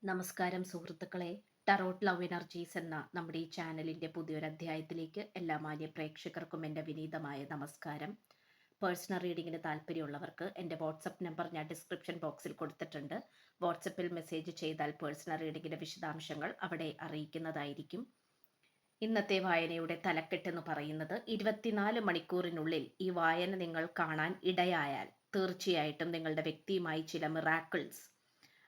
നമസ്കാരം സുഹൃത്തുക്കളെ. Tarot love energies എന്ന നമ്മുടെ ഈ ചാനലിൻ്റെ പുതിയൊരു അധ്യായത്തിലേക്ക് എല്ലാ മാന്യ പ്രേക്ഷകർക്കും എൻ്റെ വിനീതമായ നമസ്കാരം. പേഴ്സണൽ റീഡിങ്ങിന് താല്പര്യമുള്ളവർക്ക് എൻ്റെ വാട്സപ്പ് നമ്പർ ഞാൻ ഡിസ്ക്രിപ്ഷൻ ബോക്സിൽ കൊടുത്തിട്ടുണ്ട്. വാട്സപ്പിൽ മെസ്സേജ് ചെയ്താൽ പേഴ്സണൽ റീഡിങ്ങിൻ്റെ വിശദാംശങ്ങൾ അവിടെ അറിയിക്കുന്നതായിരിക്കും. ഇന്നത്തെ വായനയുടെ തലക്കെട്ടെന്ന് പറയുന്നത് 24 മണിക്കൂറിനുള്ളിൽ ഈ വായന നിങ്ങൾ കാണാൻ ഇടയായാൽ തീർച്ചയായിട്ടും നിങ്ങളുടെ വ്യക്തിയുമായി ചില മിറാക്കിൾസ്,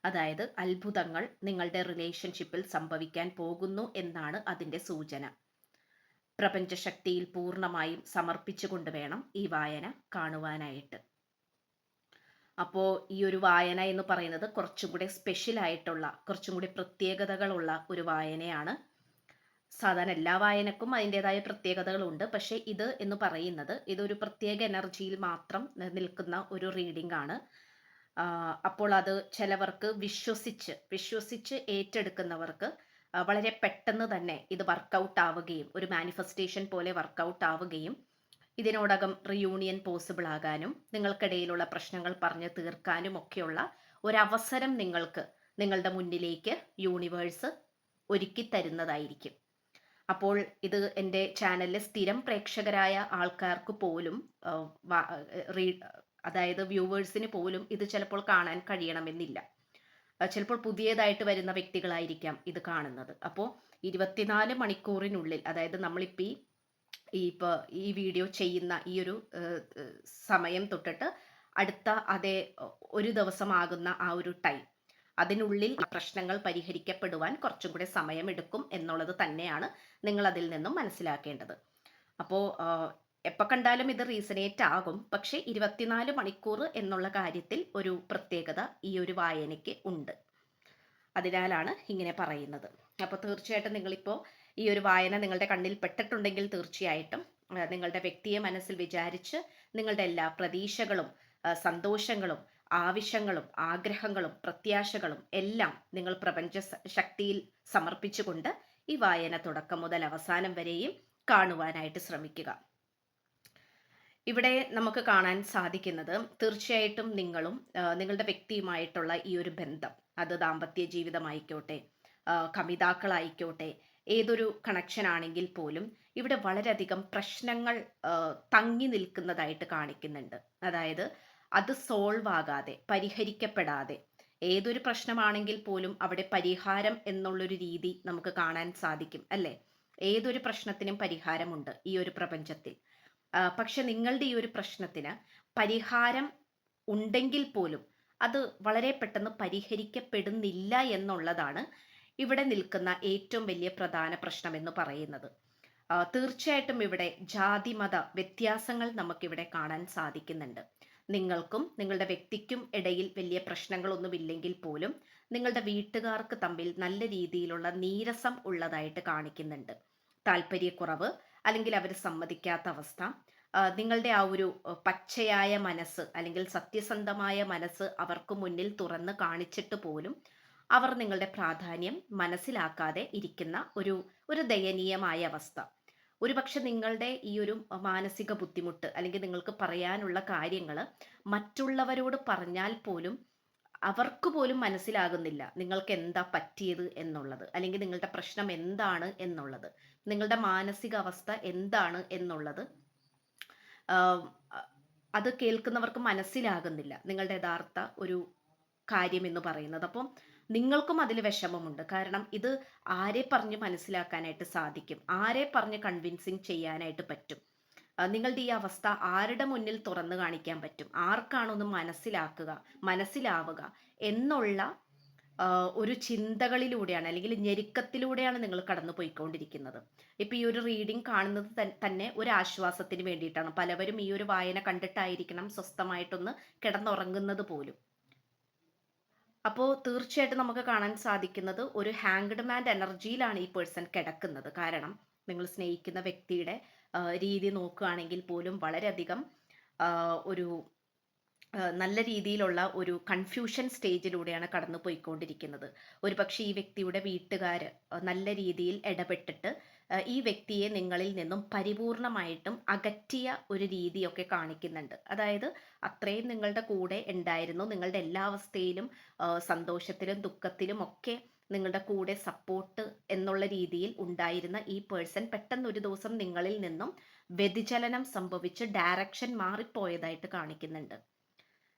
അതായത് അത്ഭുതങ്ങൾ നിങ്ങളുടെ റിലേഷൻഷിപ്പിൽ സംഭവിക്കാൻ പോകുന്നു എന്നാണ് അതിൻ്റെ സൂചന. പ്രപഞ്ചശക്തിയിൽ പൂർണ്ണമായും സമർപ്പിച്ചുകൊണ്ട് വേണം ഈ വായന കാണുവാനായിട്ട്. അപ്പോൾ ഈ ഒരു വായന എന്ന് പറയുന്നത് കുറച്ചും കൂടി സ്പെഷ്യൽ ആയിട്ടുള്ള, കുറച്ചും കൂടി പ്രത്യേകതകളുള്ള ഒരു വായനയാണ്. സാധാരണ എല്ലാ വായനക്കും അതിൻ്റെതായ പ്രത്യേകതകളുണ്ട്. പക്ഷേ ഇത് എന്ന് പറയുന്നത് ഇതൊരു പ്രത്യേക എനർജിയിൽ മാത്രം നിൽക്കുന്ന ഒരു റീഡിംഗ് ആണ്. അപ്പോൾ അത് ചിലവർക്ക് വിശ്വസിച്ച് ഏറ്റെടുക്കുന്നവർക്ക് വളരെ പെട്ടെന്ന് തന്നെ ഇത് വർക്കൗട്ട് ആവുകയും ഒരു മാനിഫെസ്റ്റേഷൻ പോലെ വർക്കൗട്ട് ആവുകയും ഇതിനോടകം റിയൂണിയൻ പോസിബിൾ ആകാനും നിങ്ങൾക്കിടയിലുള്ള പ്രശ്നങ്ങൾ പറഞ്ഞു തീർക്കാനും ഒക്കെയുള്ള ഒരവസരം നിങ്ങൾക്ക് നിങ്ങളുടെ മുന്നിലേക്ക് യൂണിവേഴ്സ് ഒരുക്കി തരുന്നതായിരിക്കും. അപ്പോൾ ഇത് എൻ്റെ ചാനലിലെ സ്ഥിരം പ്രേക്ഷകരായ ആൾക്കാർക്ക് പോലും അതായത് വ്യൂവേഴ്സിന് പോലും ഇത് ചിലപ്പോൾ കാണാൻ കഴിയണമെന്നില്ല. ചിലപ്പോൾ പുതിയതായിട്ട് വരുന്ന വ്യക്തികളായിരിക്കാം ഇത് കാണുന്നത്. അപ്പോൾ 24 മണിക്കൂറിനുള്ളിൽ, അതായത് നമ്മളിപ്പോൾ ഈ വീഡിയോ ചെയ്യുന്ന ഈ ഒരു സമയം തൊട്ടിട്ട് അടുത്ത അതേ ഒരു ദിവസമാകുന്ന ആ ഒരു ടൈം, അതിനുള്ളിൽ പ്രശ്നങ്ങൾ പരിഹരിക്കപ്പെടുവാൻ കുറച്ചും കൂടെ സമയമെടുക്കും എന്നുള്ളത് തന്നെയാണ് നിങ്ങൾ അതിൽ നിന്നും മനസ്സിലാക്കേണ്ടത്. അപ്പോൾ എപ്പോൾ കണ്ടാലും ഇത് റീസണേറ്റ് ആകും. പക്ഷേ 24 മണിക്കൂർ എന്നുള്ള കാര്യത്തിൽ ഒരു പ്രത്യേകത ഈ ഒരു വായനയ്ക്ക് ഉണ്ട്. അതിനാലാണ് ഇങ്ങനെ പറയുന്നത്. അപ്പോൾ തീർച്ചയായിട്ടും നിങ്ങളിപ്പോൾ ഈ ഒരു വായന നിങ്ങളുടെ കണ്ണിൽ പെട്ടിട്ടുണ്ടെങ്കിൽ തീർച്ചയായിട്ടും നിങ്ങളുടെ വ്യക്തിയെ മനസ്സിൽ വിചാരിച്ച് നിങ്ങളുടെ എല്ലാ പ്രതീക്ഷകളും, സന്തോഷങ്ങളും, ആവശ്യങ്ങളും, ആഗ്രഹങ്ങളും, പ്രത്യാശകളും എല്ലാം നിങ്ങൾ പ്രപഞ്ച ശക്തിയിൽ സമർപ്പിച്ചുകൊണ്ട് ഈ വായന തുടക്കം മുതൽ അവസാനം വരെയും കാണുവാനായിട്ട് ശ്രമിക്കുക. ഇവിടെ നമുക്ക് കാണാൻ സാധിക്കുന്നത് തീർച്ചയായിട്ടും നിങ്ങളും നിങ്ങളുടെ വ്യക്തിയുമായിട്ടുള്ള ഈ ഒരു ബന്ധം, അത് ദാമ്പത്യ ജീവിതമായിക്കോട്ടെ, കമിതാക്കളായിക്കോട്ടെ, ഏതൊരു കണക്ഷൻ ആണെങ്കിൽ പോലും ഇവിടെ വളരെയധികം പ്രശ്നങ്ങൾ തങ്ങി നിൽക്കുന്നതായിട്ട് കാണിക്കുന്നുണ്ട്. അതായത് അത് സോൾവ് ആകാതെ, പരിഹരിക്കപ്പെടാതെ, ഏതൊരു പ്രശ്നമാണെങ്കിൽ പോലും അവിടെ പരിഹാരം എന്നുള്ളൊരു രീതി നമുക്ക് കാണാൻ സാധിക്കും അല്ലേ? ഏതൊരു പ്രശ്നത്തിനും പരിഹാരമുണ്ട് ഈ ഒരു പ്രപഞ്ചത്തിൽ. പക്ഷെ നിങ്ങളുടെ ഈ ഒരു പ്രശ്നത്തിന് പരിഹാരം ഉണ്ടെങ്കിൽ പോലും അത് വളരെ പെട്ടെന്ന് പരിഹരിക്കപ്പെടുന്നില്ല എന്നുള്ളതാണ് ഇവിടെ നിൽക്കുന്ന ഏറ്റവും വലിയ പ്രധാന പ്രശ്നം എന്ന് പറയുന്നത്. തീർച്ചയായിട്ടും ഇവിടെ ജാതി മത വ്യത്യാസങ്ങൾ നമുക്കിവിടെ കാണാൻ സാധിക്കുന്നുണ്ട്. നിങ്ങൾക്കും നിങ്ങളുടെ വ്യക്തിക്കും ഇടയിൽ വലിയ പ്രശ്നങ്ങളൊന്നുമില്ലെങ്കിൽ പോലും നിങ്ങളുടെ വീട്ടുകാർക്ക് തമ്മിൽ നല്ല രീതിയിലുള്ള നീരസം ഉള്ളതായിട്ട് കാണിക്കുന്നുണ്ട്. താല്പര്യക്കുറവ്, അല്ലെങ്കിൽ അവർ സമ്മതിക്കാത്ത അവസ്ഥ, നിങ്ങളുടെ ആ ഒരു പച്ചയായ മനസ്സ് അല്ലെങ്കിൽ സത്യസന്ധമായ മനസ്സ് അവർക്ക് മുന്നിൽ തുറന്ന് കാണിച്ചിട്ട് പോലും അവർ നിങ്ങളുടെ പ്രാധാന്യം മനസ്സിലാക്കാതെ ഇരിക്കുന്ന ഒരു ദയനീയമായ അവസ്ഥ. ഒരുപക്ഷെ നിങ്ങളുടെ ഈ ഒരു മാനസിക ബുദ്ധിമുട്ട് അല്ലെങ്കിൽ നിങ്ങൾക്ക് പറയാനുള്ള കാര്യങ്ങൾ മറ്റുള്ളവരോട് പറഞ്ഞാൽ പോലും അവർക്ക് പോലും മനസ്സിലാകുന്നില്ല നിങ്ങൾക്ക് എന്താ പറ്റിയത് എന്നുള്ളത്, അല്ലെങ്കിൽ നിങ്ങളുടെ പ്രശ്നം എന്താണ് എന്നുള്ളത്, നിങ്ങളുടെ മാനസികാവസ്ഥ എന്താണ് എന്നുള്ളത് അത് കേൾക്കുന്നവർക്ക് മനസ്സിലാകുന്നില്ല നിങ്ങളുടെ യഥാർത്ഥ ഒരു കാര്യം എന്ന് പറയുന്നത്. അപ്പം നിങ്ങൾക്കും അതിൽ വിഷമമുണ്ട്. കാരണം ഇത് ആരെ പറഞ്ഞ് മനസ്സിലാക്കാനായിട്ട് സാധിക്കും, ആരെ പറഞ്ഞ് കൺവിൻസിങ് ചെയ്യാനായിട്ട് പറ്റും? നിങ്ങളുടെ ഈ അവസ്ഥ ആരുടെ മുന്നിൽ തുറന്നു കാണിക്കാൻ പറ്റും? ആർക്കാണൊന്ന് മനസ്സിലാവുക എന്നുള്ള ഒരു ചിന്തകളിലൂടെയാണ്, അല്ലെങ്കിൽ ഞെരുക്കത്തിലൂടെയാണ് നിങ്ങൾ കടന്നു പോയിക്കൊണ്ടിരിക്കുന്നത്. ഇപ്പൊ ഈ ഒരു റീഡിംഗ് കാണുന്നത് തന്നെ ഒരു ആശ്വാസത്തിന് വേണ്ടിയിട്ടാണ്. പലവരും ഈ ഒരു വായന കണ്ടിട്ടായിരിക്കണം സ്വസ്ഥമായിട്ടൊന്ന് കിടന്നുറങ്ങുന്നത് പോലും. അപ്പോൾ തീർച്ചയായിട്ടും നമുക്ക് കാണാൻ സാധിക്കുന്നത് ഒരു ഹാങ്ക്ഡ് മാൻ എനർജിയിലാണ് ഈ പേഴ്സൺ കിടക്കുന്നത്. കാരണം നിങ്ങൾ സ്നേഹിക്കുന്ന വ്യക്തിയുടെ രീതി നോക്കുകയാണെങ്കിൽ പോലും വളരെയധികം ഒരു നല്ല രീതിയിലുള്ള ഒരു കൺഫ്യൂഷൻ സ്റ്റേജിലൂടെയാണ് കടന്നു പോയിക്കൊണ്ടിരിക്കുന്നത്. ഒരുപക്ഷെ ഈ വ്യക്തിയുടെ വീട്ടുകാര് നല്ല രീതിയിൽ ഇടപെട്ടിട്ട് ഈ വ്യക്തിയെ നിങ്ങളിൽ നിന്നും പരിപൂർണമായിട്ടും അകറ്റിയ ഒരു രീതിയൊക്കെ കാണിക്കുന്നുണ്ട്. അതായത് അത്രയും നിങ്ങളുടെ കൂടെ ഉണ്ടായിരുന്നു. നിങ്ങളുടെ എല്ലാ അവസ്ഥയിലും സന്തോഷത്തിലും ദുഃഖത്തിലും ഒക്കെ നിങ്ങളുടെ കൂടെ സപ്പോർട്ട് എന്നുള്ള രീതിയിൽ ഉണ്ടായിരുന്ന ഈ പേഴ്സൺ പെട്ടെന്ന് ഒരു ദിവസം നിങ്ങളിൽ നിന്നും വ്യതിചലനം സംഭവിച്ച് ഡയറക്ഷൻ മാറിപ്പോയതായിട്ട് കാണിക്കുന്നുണ്ട്.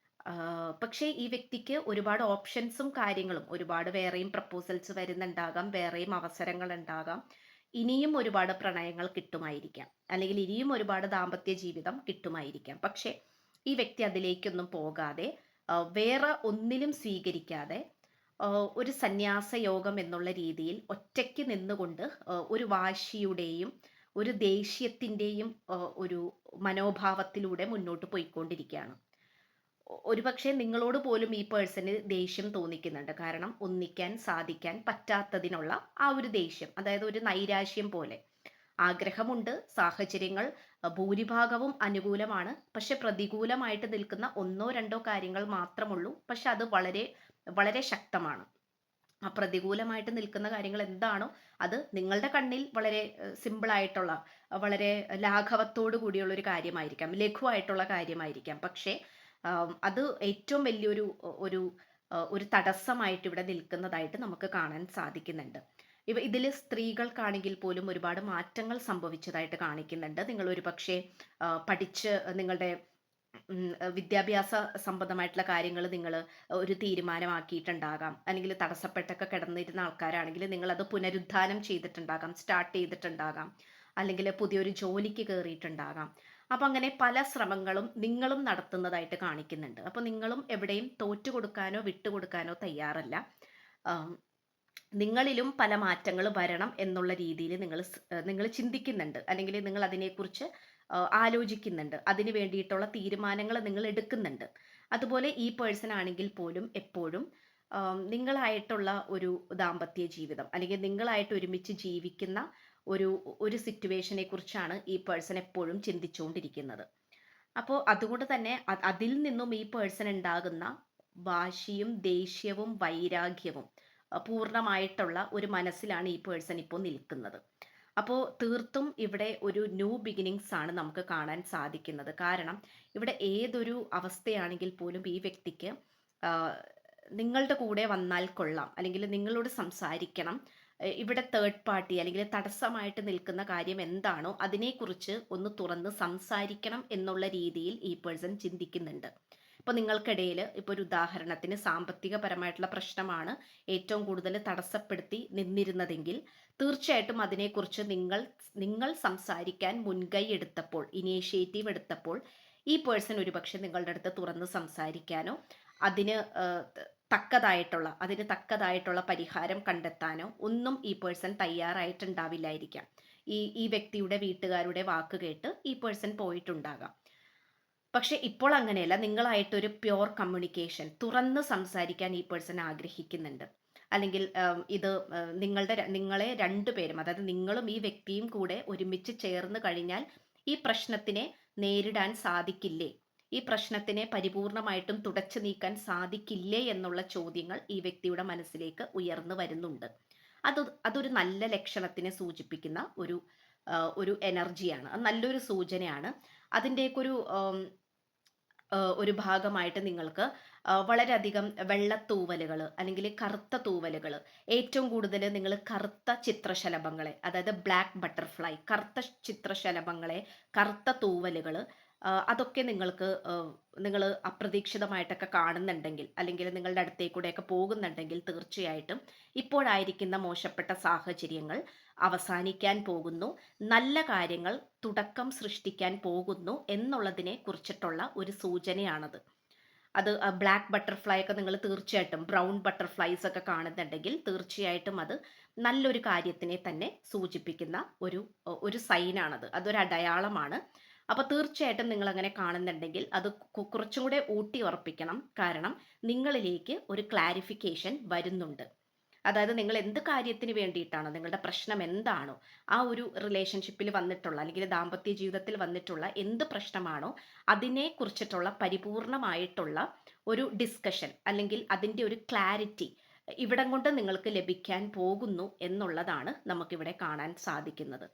പക്ഷേ ഈ വ്യക്തിക്ക് ഒരുപാട് ഓപ്ഷൻസും കാര്യങ്ങളും ഒരുപാട് വേറെയും പ്രപ്പോസൽസ് വരുന്നുണ്ടാകാം, വേറെയും അവസരങ്ങൾ ഉണ്ടാകാം. ഇനിയും ഒരുപാട് പ്രണയങ്ങൾ കിട്ടുമായിരിക്കാം, അല്ലെങ്കിൽ ഇനിയും ഒരുപാട് ദാമ്പത്യ ജീവിതം കിട്ടുമായിരിക്കാം. പക്ഷേ ഈ വ്യക്തി അതിലേക്കൊന്നും പോകാതെ വേറെ ഒന്നിലും സ്വീകരിക്കാതെ ഒരു സന്യാസ യോഗം എന്നുള്ള രീതിയിൽ ഒറ്റയ്ക്ക് നിന്നുകൊണ്ട് ഒരു വാശിയുടെയും ഒരു ദേഷ്യത്തിൻ്റെയും ഒരു മനോഭാവത്തിലൂടെ മുന്നോട്ട് പോയിക്കൊണ്ടിരിക്കുകയാണ്. ഒരുപക്ഷെ നിങ്ങളോട് പോലും ഈ പേഴ്സണ് ദേഷ്യം തോന്നിക്കുന്നുണ്ട്. കാരണം ഒന്നിക്കാൻ സാധിക്കാൻ പറ്റാത്തതിനുള്ള ആ ഒരു ദേഷ്യം, അതായത് ഒരു നൈരാശ്യം പോലെ. ആഗ്രഹമുണ്ട്, സാഹചര്യങ്ങൾ ഭൂരിഭാഗവും അനുകൂലമാണ്. പക്ഷെ പ്രതികൂലമായിട്ട് നിൽക്കുന്ന ഒന്നോ രണ്ടോ കാര്യങ്ങൾ മാത്രമുള്ളൂ. പക്ഷെ അത് വളരെ വളരെ ശക്തമാണ്. ആ പ്രതികൂലമായിട്ട് നിൽക്കുന്ന കാര്യങ്ങൾ എന്താണോ അത് നിങ്ങളുടെ കണ്ണിൽ വളരെ സിമ്പിൾ ആയിട്ടുള്ള, വളരെ ലാഘവത്തോടു കൂടിയുള്ള ഒരു കാര്യമായിരിക്കാം, ലഘുവായിട്ടുള്ള കാര്യമായിരിക്കാം. പക്ഷേ അത് ഏറ്റവും വലിയൊരു ഒരു ഒരു തടസ്സമായിട്ട് ഇവിടെ നിൽക്കുന്നതായിട്ട് നമുക്ക് കാണാൻ സാധിക്കുന്നുണ്ട്. ഇതിൽ സ്ത്രീകൾക്കാണെങ്കിൽ പോലും ഒരുപാട് മാറ്റങ്ങൾ സംഭവിച്ചതായിട്ട് കാണിക്കുന്നുണ്ട്. നിങ്ങൾ ഒരു പക്ഷേ പഠിച്ച് നിങ്ങളുടെ വിദ്യാഭ്യാസ സംബന്ധമായിട്ടുള്ള കാര്യങ്ങൾ നിങ്ങൾ ഒരു തീരുമാനമാക്കിയിട്ടുണ്ടാകാം. അല്ലെങ്കിൽ തടസ്സപ്പെട്ടൊക്കെ കിടന്നിരുന്ന ആൾക്കാരാണെങ്കിൽ നിങ്ങൾ അത് പുനരുദ്ധാനം ചെയ്തിട്ടുണ്ടാകാം, സ്റ്റാർട്ട് ചെയ്തിട്ടുണ്ടാകാം. അല്ലെങ്കിൽ പുതിയൊരു ജോലിക്ക് കയറിയിട്ടുണ്ടാകാം. അപ്പൊ അങ്ങനെ പല ശ്രമങ്ങളും നിങ്ങളും നടത്തുന്നതായിട്ട് കാണിക്കുന്നുണ്ട്. അപ്പൊ നിങ്ങളും എവിടെയും തോറ്റു കൊടുക്കാനോ വിട്ടുകൊടുക്കാനോ തയ്യാറല്ല. നിങ്ങളിലും പല മാറ്റങ്ങൾ വരണം എന്നുള്ള രീതിയിൽ നിങ്ങൾ ചിന്തിക്കുന്നുണ്ട്, അല്ലെങ്കിൽ നിങ്ങൾ അതിനെക്കുറിച്ച് ആലോചിക്കുന്നുണ്ട്. അതിന് വേണ്ടിയിട്ടുള്ള തീരുമാനങ്ങൾ നിങ്ങൾ എടുക്കുന്നുണ്ട്. അതുപോലെ ഈ പേഴ്സൺ ആണെങ്കിൽ പോലും എപ്പോഴും നിങ്ങളായിട്ടുള്ള ഒരു ദാമ്പത്യ ജീവിതം, അല്ലെങ്കിൽ നിങ്ങളായിട്ട് ഒരുമിച്ച് ജീവിക്കുന്ന ഒരു ഒരു സിറ്റുവേഷനെ കുറിച്ചാണ് ഈ പേഴ്സൺ എപ്പോഴും ചിന്തിച്ചുകൊണ്ടിരിക്കുന്നത്. അപ്പോൾ അതുകൊണ്ട് തന്നെ അതിൽ നിന്നും ഈ പേഴ്സൺ ഉണ്ടാകുന്ന വാശിയും ദേഷ്യവും വൈരാഗ്യവും പൂർണ്ണമായിട്ടുള്ള ഒരു മനസ്സിലാണ് ഈ പേഴ്സൺ ഇപ്പോൾ നിൽക്കുന്നത്. അപ്പോൾ തീർത്തും ഇവിടെ ഒരു ന്യൂ ബിഗിനിങ്സ് ആണ് നമുക്ക് കാണാൻ സാധിക്കുന്നത്. കാരണം ഇവിടെ ഏതൊരു അവസ്ഥയാണെങ്കിൽ പോലും ഈ വ്യക്തിക്ക് നിങ്ങളുടെ കൂടെ വന്നാൽ കൊള്ളാം, അല്ലെങ്കിൽ നിങ്ങളോട് സംസാരിക്കണം. ഇവിടെ തേർഡ് പാർട്ടി അല്ലെങ്കിൽ തടസ്സമായിട്ട് നിൽക്കുന്ന കാര്യം എന്താണോ അതിനെക്കുറിച്ച് ഒന്ന് തുറന്ന് സംസാരിക്കണം എന്നുള്ള രീതിയിൽ ഈ പേഴ്സൺ ചിന്തിക്കുന്നുണ്ട്. ഇപ്പോൾ നിങ്ങൾക്കിടയിൽ ഇപ്പോൾ ഒരു ഉദാഹരണത്തിന് സാമ്പത്തികപരമായിട്ടുള്ള പ്രശ്നമാണ് ഏറ്റവും കൂടുതൽ തടസ്സപ്പെടുത്തി നിന്നിരുന്നതെങ്കിൽ തീർച്ചയായിട്ടും അതിനെക്കുറിച്ച് നിങ്ങൾ സംസാരിക്കാൻ മുൻകൈ എടുത്തപ്പോൾ, ഇനീഷ്യേറ്റീവ് എടുത്തപ്പോൾ ഈ പേഴ്സൺ ഒരുപക്ഷെ നിങ്ങളുടെ അടുത്ത് തുറന്ന് സംസാരിക്കാനോ അതിന് തക്കതായിട്ടുള്ള പരിഹാരം കണ്ടെത്താനോ ഒന്നും ഈ പേഴ്സൺ തയ്യാറായിട്ടുണ്ടാവില്ലായിരിക്കാം. ഈ വ്യക്തിയുടെ വീട്ടുകാരുടെ വാക്ക് കേട്ട് ഈ പേഴ്സൺ പോയിട്ടുണ്ടാകാം. പക്ഷെ ഇപ്പോൾ അങ്ങനെയല്ല. നിങ്ങളായിട്ടൊരു പ്യുവർ കമ്മ്യൂണിക്കേഷൻ, തുറന്ന് സംസാരിക്കാൻ ഈ പേഴ്സൺ ആഗ്രഹിക്കുന്നുണ്ട്. അല്ലെങ്കിൽ ഇത് നിങ്ങളെ രണ്ടുപേരും, അതായത് നിങ്ങളും ഈ വ്യക്തിയും കൂടെ ഒരുമിച്ച് ചേർന്ന് കഴിഞ്ഞാൽ ഈ പ്രശ്നത്തിനെ നേരിടാൻ സാധിക്കില്ലേ, ഈ പ്രശ്നത്തിനെ പരിപൂർണമായിട്ടും തുടച്ചു നീക്കാൻ സാധിക്കില്ലേ എന്നുള്ള ചോദ്യങ്ങൾ ഈ വ്യക്തിയുടെ മനസ്സിലേക്ക് ഉയർന്നു വരുന്നുണ്ട്. അതൊരു നല്ല ലക്ഷണത്തിനെ സൂചിപ്പിക്കുന്ന ഒരു എനർജിയാണ്, നല്ലൊരു സൂചനയാണ്. അതിൻ്റെയൊക്കെ ഒരു ഭാഗമായിട്ട് നിങ്ങൾക്ക് വളരെയധികം വെള്ളത്തൂവലുകൾ അല്ലെങ്കിൽ കറുത്ത തൂവലുകൾ, ഏറ്റവും കൂടുതൽ നിങ്ങൾ കറുത്ത ചിത്രശലഭങ്ങളെ, അതായത് ബ്ലാക്ക് ബട്ടർഫ്ലൈ, കറുത്ത ചിത്രശലഭങ്ങളെ, കറുത്ത തൂവലുകൾ, അതൊക്കെ നിങ്ങൾ അപ്രതീക്ഷിതമായിട്ടൊക്കെ കാണുന്നുണ്ടെങ്കിൽ, അല്ലെങ്കിൽ നിങ്ങളുടെ അടുത്തേക്കൂടെയൊക്കെ പോകുന്നുണ്ടെങ്കിൽ തീർച്ചയായിട്ടും ഇപ്പോഴായിരിക്കുന്ന മോശപ്പെട്ട സാഹചര്യങ്ങൾ അവസാനിക്കാൻ പോകുന്നു, നല്ല കാര്യങ്ങൾ തുടക്കം സൃഷ്ടിക്കാൻ പോകുന്നു എന്നുള്ളതിനെ കുറിച്ചിട്ടുള്ള ഒരു സൂചനയാണത്. അത് ബ്ലാക്ക് ബട്ടർഫ്ലൈ ഒക്കെ നിങ്ങൾ തീർച്ചയായിട്ടും, ബ്രൗൺ ബട്ടർഫ്ലൈസ് ഒക്കെ കാണുന്നുണ്ടെങ്കിൽ തീർച്ചയായിട്ടും അത് നല്ലൊരു കാര്യത്തിനെ തന്നെ സൂചിപ്പിക്കുന്ന ഒരു സൈനാണത്, അതൊരു അടയാളമാണ്. അപ്പോൾ തീർച്ചയായിട്ടും നിങ്ങൾ അങ്ങനെ കാണുന്നുണ്ടെങ്കിൽ അത് കുറച്ചും കൂടെ ഊട്ടി ഉറപ്പിക്കണം. കാരണം നിങ്ങളിലേക്ക് ഒരു ക്ലാരിഫിക്കേഷൻ വരുന്നുണ്ട്. അതായത് നിങ്ങൾ എന്ത് കാര്യത്തിന് വേണ്ടിയിട്ടാണോ, നിങ്ങളുടെ പ്രശ്നം എന്താണോ, ആ ഒരു റിലേഷൻഷിപ്പിൽ വന്നിട്ടുള്ള അല്ലെങ്കിൽ ദാമ്പത്യ ജീവിതത്തിൽ വന്നിട്ടുള്ള എന്ത് പ്രശ്നമാണോ അതിനെ കുറിച്ചിട്ടുള്ള പരിപൂർണമായിട്ടുള്ള ഒരു ഡിസ്കഷൻ അല്ലെങ്കിൽ അതിൻ്റെ ഒരു ക്ലാരിറ്റി ഇവിടം കൊണ്ട് നിങ്ങൾക്ക് ലഭിക്കാൻ പോകുന്നു എന്നുള്ളതാണ് നമുക്കിവിടെ കാണാൻ സാധിക്കുന്നത്.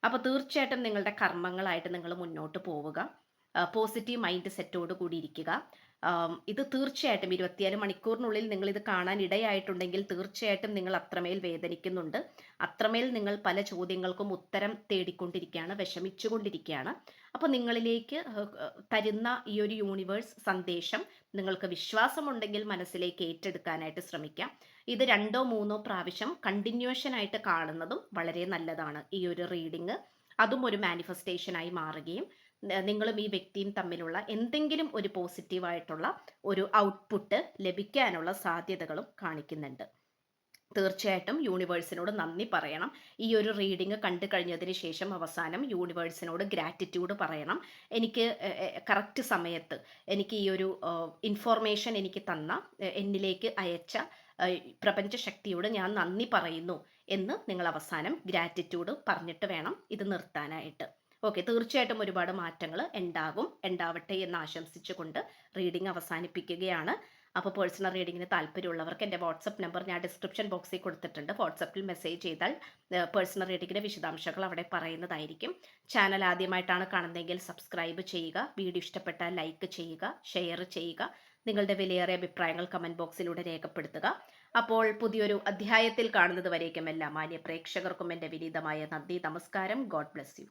അപ്പോൾ തീർച്ചയായിട്ടും നിങ്ങളുടെ കർമ്മങ്ങളായിട്ട് നിങ്ങൾ മുന്നോട്ട് പോവുക. പോസിറ്റീവ് മൈൻഡ് സെറ്റോട് കൂടി ഇരിക്കുക. ഇത് തീർച്ചയായിട്ടും 24 മണിക്കൂറിനുള്ളിൽ നിങ്ങൾ ഇത് കാണാൻ ഇടയായിട്ടുണ്ടെങ്കിൽ തീർച്ചയായിട്ടും നിങ്ങൾ അത്രമേൽ വേദനിക്കുന്നുണ്ട്. അത്രമേൽ നിങ്ങൾ പല ചോദ്യങ്ങൾക്കും ഉത്തരം തേടിക്കൊണ്ടിരിക്കുകയാണ്, വിഷമിച്ചുകൊണ്ടിരിക്കുകയാണ്. അപ്പോൾ നിങ്ങളിലേക്ക് തരുന്ന ഈ ഒരു യൂണിവേഴ്സ് സന്ദേശം നിങ്ങൾക്ക് വിശ്വാസമുണ്ടെങ്കിൽ മനസ്സിലേക്ക് ഏറ്റെടുക്കാനായിട്ട് ശ്രമിക്കാം. ഇത് 2ഓ 3ഓ പ്രാവശ്യം കണ്ടിന്യൂഷൻ ആയിട്ട് കാണുന്നതും വളരെ നല്ലതാണ്. ഈ ഒരു റീഡിങ് അതും ഒരു മാനിഫെസ്റ്റേഷനായി മാറുകയും നിങ്ങളും ഈ വ്യക്തിയും തമ്മിലുള്ള എന്തെങ്കിലും ഒരു പോസിറ്റീവായിട്ടുള്ള ഒരു ഔട്ട്പുട്ട് ലഭിക്കാനുള്ള സാധ്യതകളും കാണിക്കുന്നുണ്ട്. തീർച്ചയായിട്ടും യൂണിവേഴ്സിനോട് നന്ദി പറയണം. ഈ ഒരു റീഡിങ് കണ്ടു കഴിഞ്ഞതിന് ശേഷം അവസാനം യൂണിവേഴ്സിനോട് ഗ്രാറ്റിറ്റ്യൂഡ് പറയണം. എനിക്ക് കറക്റ്റ് സമയത്ത് എനിക്ക് ഈ ഒരു ഇൻഫോർമേഷൻ എനിക്ക് തന്ന, എന്നിലേക്ക് അയച്ച പ്രപഞ്ചശക്തിയോട് ഞാൻ നന്ദി പറയുന്നു എന്ന് നിങ്ങൾ അവസാനം ഗ്രാറ്റിറ്റ്യൂഡ് പറഞ്ഞിട്ട് വേണം ഇത് നിർത്താനായിട്ട്. ഓക്കെ, തീർച്ചയായിട്ടും ഒരുപാട് മാറ്റങ്ങൾ ഉണ്ടാവട്ടെ എന്ന് ആശംസിച്ചുകൊണ്ട് റീഡിംഗ് അവസാനിപ്പിക്കുകയാണ്. അപ്പോൾ പേഴ്സണൽ റീഡിങ്ങിന് താല്പര്യമുള്ളവർക്ക് എൻ്റെ വാട്സപ്പ് നമ്പർ ഞാൻ ഡിസ്ക്രിപ്ഷൻ ബോക്സിൽ കൊടുത്തിട്ടുണ്ട്. വാട്സപ്പിൽ മെസ്സേജ് ചെയ്താൽ പേഴ്സണൽ റീഡിങ്ങിൻ്റെ വിശദാംശങ്ങൾ അവിടെ പറയുന്നതായിരിക്കും. ചാനൽ ആദ്യമായിട്ടാണ് കാണുന്നതെങ്കിൽ സബ്സ്ക്രൈബ് ചെയ്യുക. വീഡിയോ ഇഷ്ടപ്പെട്ടാൽ ലൈക്ക് ചെയ്യുക, ഷെയർ ചെയ്യുക. നിങ്ങളുടെ വിലയേറിയ അഭിപ്രായങ്ങൾ കമൻറ്റ് ബോക്സിലൂടെ രേഖപ്പെടുത്തുക. അപ്പോൾ പുതിയൊരു അധ്യായത്തിൽ കാണുന്നത് വരേക്കും എല്ലാ മാന്യ പ്രേക്ഷകർക്കും എൻ്റെ വിനീതമായ നന്ദി, നമസ്കാരം. God bless you.